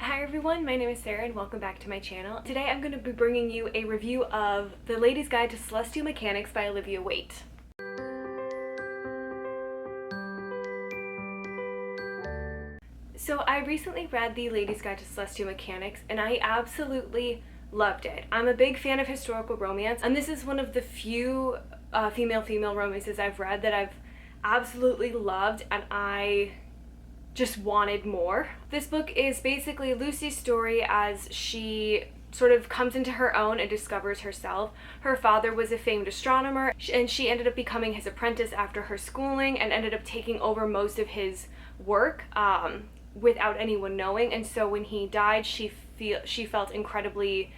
Hi everyone, my name is Sarah and welcome back to my channel. Today I'm going to be bringing you a review of The Lady's Guide to Celestial Mechanics by Olivia Waite. So I recently read The Lady's Guide to Celestial Mechanics and I absolutely loved it. I'm a big fan of historical romance, and this is one of the few female romances I've read that I've absolutely loved, and I just wanted more. This book is basically Lucy's story as she sort of comes into her own and discovers herself. Her father was a famed astronomer, and she ended up becoming his apprentice after her schooling and ended up taking over most of his work without anyone knowing. And so when he died, she felt incredibly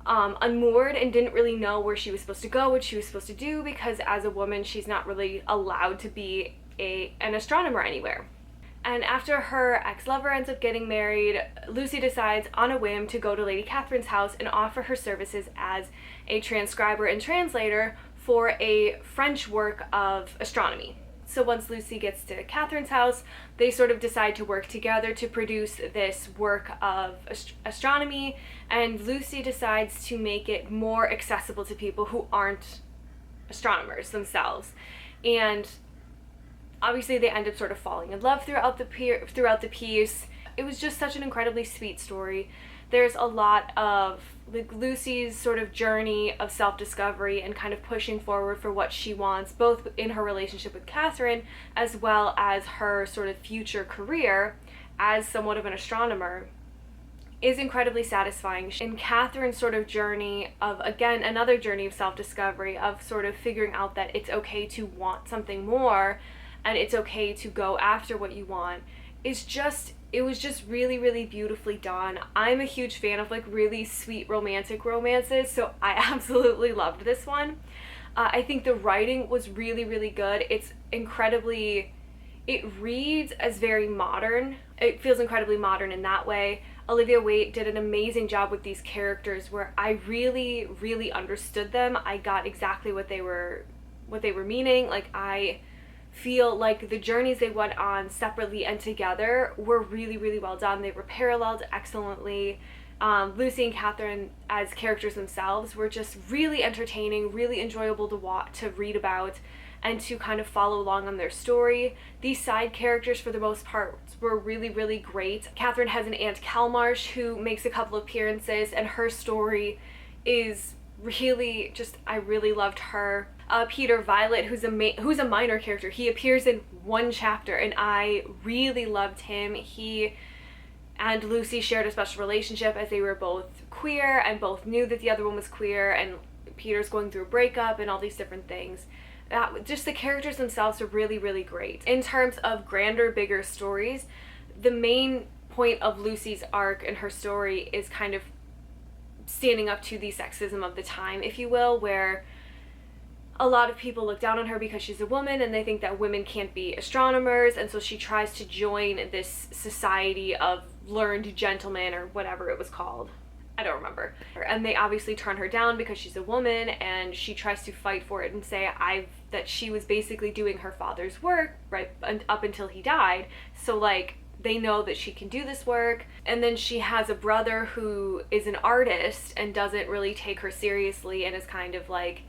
unmoored and didn't really know where she was supposed to go, what she was supposed to do, because as a woman she's not really allowed to be an astronomer anywhere. And after her ex-lover ends up getting married, Lucy decides on a whim to go to Lady Catherine's house and offer her services as a transcriber and translator for a French work of astronomy. So once Lucy gets to Catherine's house, they sort of decide to work together to produce this work of astronomy, and Lucy decides to make it more accessible to people who aren't astronomers themselves. And obviously they end up sort of falling in love throughout the piece. It was just such an incredibly sweet story. There's a lot of Lucy's sort of journey of self-discovery and kind of pushing forward for what she wants, both in her relationship with Catherine as well as her sort of future career as somewhat of an astronomer, is incredibly satisfying. In Catherine's sort of journey of, again, another journey of self-discovery, of sort of figuring out that it's okay to want something more and it's okay to go after what you want, it was just really, really beautifully done. I'm a huge fan of like really sweet romantic romances, so I absolutely loved this one. I think the writing was really, really good. It reads as very modern. It feels incredibly modern in that way. Olivia Waite did an amazing job with these characters where I really, really understood them. I got exactly what they were meaning. Like, I feel like the journeys they went on separately and together were really, really well done. They were paralleled excellently. Lucy and Catherine as characters themselves were just really entertaining, really enjoyable to read about and to kind of follow along on their story. These side characters for the most part were really, really great. Catherine has an Aunt Calmarsh who makes a couple appearances, and her story is really just, I really loved her. Peter Violet, who's a minor character, he appears in one chapter and I really loved him. He and Lucy shared a special relationship as they were both queer and both knew that the other one was queer, and Peter's going through a breakup and all these different things. Just the characters themselves are really, really great. In terms of grander, bigger stories, the main point of Lucy's arc and her story is kind of standing up to the sexism of the time, if you will, where a lot of people look down on her because she's a woman and they think that women can't be astronomers, and so she tries to join this society of learned gentlemen or whatever it was called. I don't remember. And they obviously turn her down because she's a woman, and she tries to fight for it and say that she was basically doing her father's work right up until he died. So like, they know that she can do this work. And then she has a brother who is an artist and doesn't really take her seriously and is kind of like,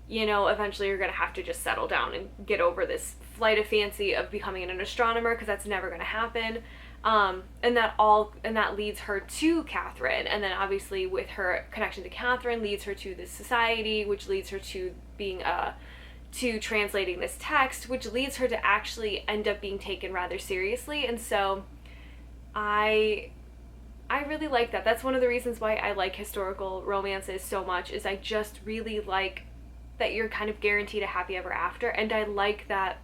you know, eventually you're gonna have to just settle down and get over this flight of fancy of becoming an astronomer, because that's never gonna happen. And that leads her to Catherine, and then obviously with her connection to Catherine leads her to this society, which leads her to being to translating this text, which leads her to actually end up being taken rather seriously. And so I really like that. That's one of the reasons why I like historical romances so much, is I just really like that you're kind of guaranteed a happy ever after. And I like that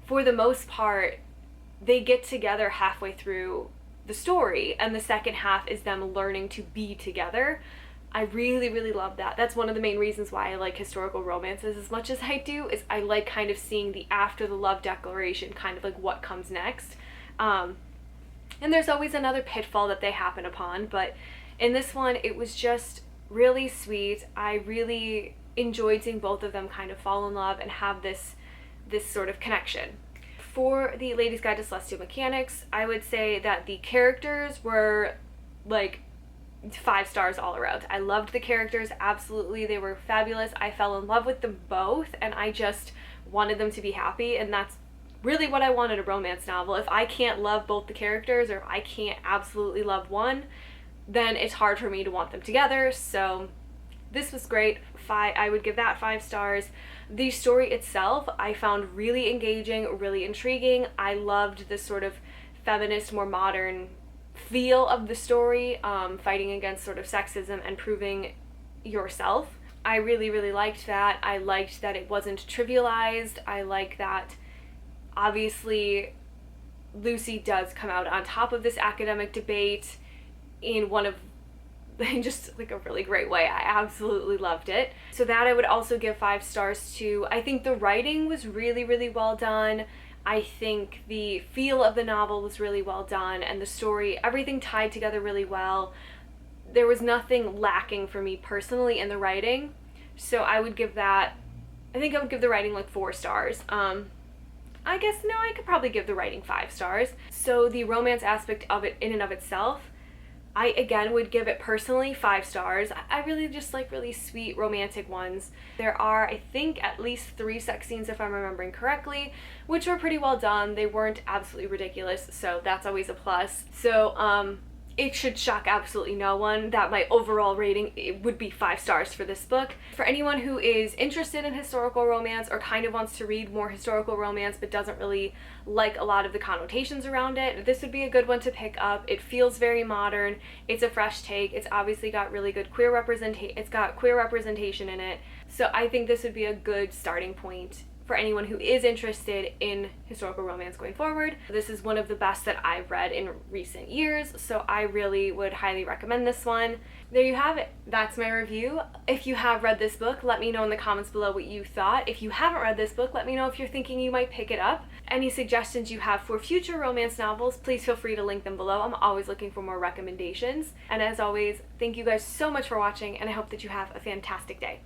for the most part they get together halfway through the story and the second half is them learning to be together. I really, really love that. That's one of the main reasons why I like historical romances as much as I do, is I like kind of seeing the after the love declaration, kind of like what comes next. And there's always another pitfall that they happen upon, but in this one it was just really sweet. I really enjoyed seeing both of them kind of fall in love and have this sort of connection. For the Ladies Guide to Celestial Mechanics, I would say that the characters were like 5 stars all around. I loved the characters, absolutely. They were fabulous. I fell in love with them both, and I just wanted them to be happy, and that's really what I wanted a romance novel. If I can't love both the characters, or if I can't absolutely love one, then it's hard for me to want them together. So this was great. I would give that 5 stars. The story itself I found really engaging, really intriguing. I loved this sort of feminist, more modern feel of the story, fighting against sort of sexism and proving yourself. I really, really liked that. I liked that it wasn't trivialized. I like that obviously Lucy does come out on top of this academic debate in just like a really great way. I absolutely loved it. So that I would also give 5 stars to. I think the writing was really, really well done. I think the feel of the novel was really well done, and the story, everything tied together really well. There was nothing lacking for me personally in the writing. So I would give that, I think I would give the writing like 4 stars. I guess, no, I could probably give the writing 5 stars. So the romance aspect of it in and of itself, I again would give it personally 5 stars. I really just like really sweet romantic ones. There are, I think, at least 3 sex scenes if I'm remembering correctly, which were pretty well done. They weren't absolutely ridiculous, so that's always a plus. So it should shock absolutely no one that my overall rating would be 5 stars for this book. For anyone who is interested in historical romance or kind of wants to read more historical romance but doesn't really like a lot of the connotations around it, this would be a good one to pick up. It feels very modern. It's a fresh take. It's obviously got really good queer representation. It's got queer representation in it. So I think this would be a good starting point for anyone who is interested in historical romance going forward. This is one of the best that I've read in recent years, so I really would highly recommend this one. There you have it. That's my review. If you have read this book, let me know in the comments below what you thought. If you haven't read this book, let me know if you're thinking you might pick it up. Any suggestions you have for future romance novels, please feel free to link them below. I'm always looking for more recommendations. And as always, thank you guys so much for watching, and I hope that you have a fantastic day.